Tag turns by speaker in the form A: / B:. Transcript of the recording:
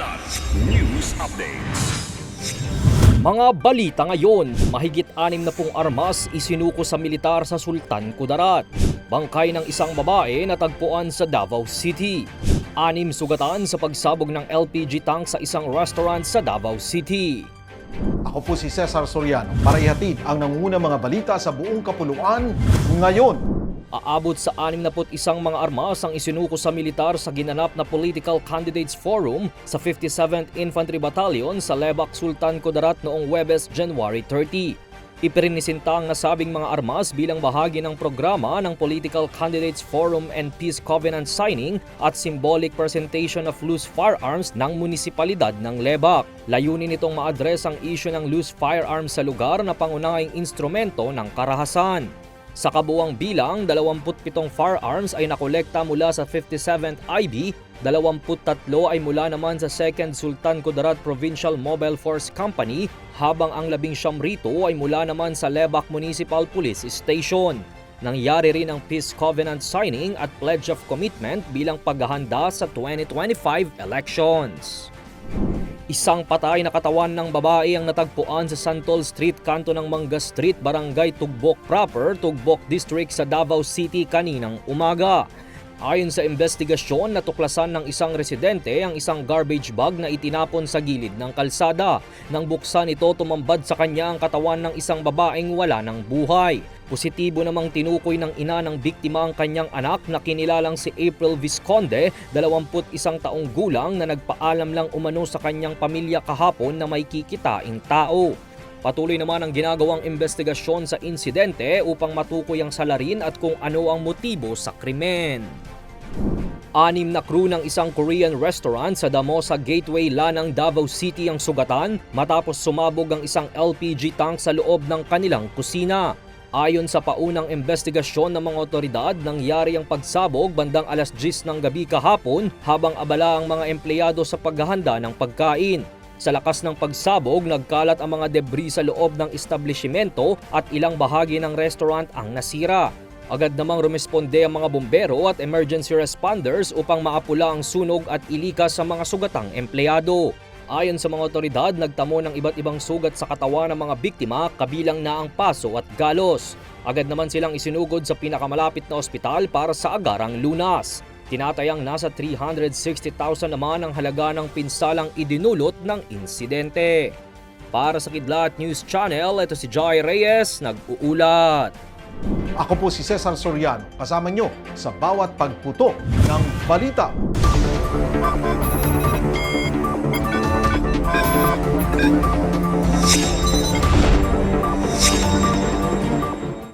A: Kilat News Updates.
B: Mga balita ngayon, mahigit 60 armas isinuko sa militar sa Sultan Kudarat. Bangkay ng isang babae natagpuan sa Davao City. 6 sugatan sa pagsabog ng LPG tank sa isang restaurant sa Davao City.
C: Ako po si Cesar Soriano para ihatid ang nangungunang mga balita sa buong kapuluan ngayon.
B: Aabot sa 61 mga armas ang isinuko sa militar sa ginanap na Political Candidates Forum sa 57th Infantry Battalion sa Lebac, Sultan Kudarat noong Huwebes, January 30. Ipinresenta ang nasabing mga armas bilang bahagi ng programa ng Political Candidates Forum and Peace Covenant signing at symbolic presentation of loose firearms ng munisipalidad ng Lebac. Layunin nitong ma-address ang issue ng loose firearms sa lugar na pangunahing instrumento ng karahasan. Sa kabuuang bilang, 27 firearms ay nakolekta mula sa 57th IB, 23 ay mula naman sa 2nd Sultan Kudarat Provincial Mobile Force Company, habang ang 19 rito ay mula naman sa Lebac Municipal Police Station. Nangyari rin ang Peace Covenant signing at Pledge of Commitment bilang paghahanda sa 2025 elections. Isang patay na katawan ng babae ang natagpuan sa Santol Street, kanto ng Manga Street, Barangay Tugbok Proper, Tugbok District sa Davao City kaninang umaga. Ayon sa investigasyon, natuklasan ng isang residente ang isang garbage bag na itinapon sa gilid ng kalsada. Nang buksan ito, tumambad sa kanya ang katawan ng isang babaeng wala ng buhay. Positibo namang tinukoy ng ina ng biktima ang kanyang anak na kinilalang si April Visconde, 21 taong gulang, na nagpaalam lang umano sa kanyang pamilya kahapon na may kikitain tao. Patuloy naman ang ginagawang investigasyon sa insidente upang matukoy ang salarin at kung ano ang motibo sa krimen. 6 na crew ng isang Korean restaurant sa Damosa Gateway, Lanang, Davao City ang sugatan matapos sumabog ang isang LPG tank sa loob ng kanilang kusina. Ayon sa paunang investigasyon ng mga otoridad, nangyari ang pagsabog bandang 10:00 ng gabi kahapon habang abala ang mga empleyado sa paghahanda ng pagkain. Sa lakas ng pagsabog, nagkalat ang mga debris sa loob ng establishmento at ilang bahagi ng restaurant ang nasira. Agad namang rumesponde ang mga bumbero at emergency responders upang maapula ang sunog at ilikas sa mga sugatang empleyado. Ayon sa mga otoridad, nagtamo ng iba't ibang sugat sa katawan ng mga biktima, kabilang na ang paso at galos. Agad naman silang isinugod sa pinakamalapit na ospital para sa agarang lunas. Tinatayang nasa 360,000 naman ang halaga ng pinsalang idinulot ng insidente. Para sa Kidlat News Channel, ito si Jai Reyes, nag-uulat.
C: Ako po si Cesar Soriano, kasama nyo sa bawat pagputo ng balita.